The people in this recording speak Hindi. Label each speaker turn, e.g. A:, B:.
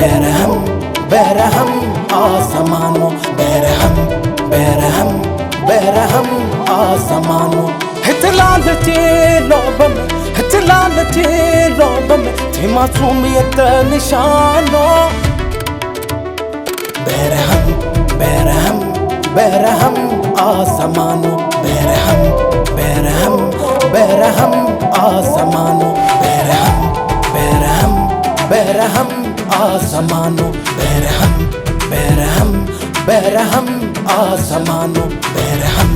A: बेरहम बेरहम आसमानों, बेरहम बेरहम बेरहम आसमानों। हित लालचे लोभ में, हित लालचे लोभ में थी मासूमियत निशानो। बेरहम बेरहम बेरहम आसमानों, बेरहम बेरहम बेरहम आसमानों, बेरहम बेरहम बेरहम आसमानों, बेरहम बेरहम बेरहम आसमानों, बेरहम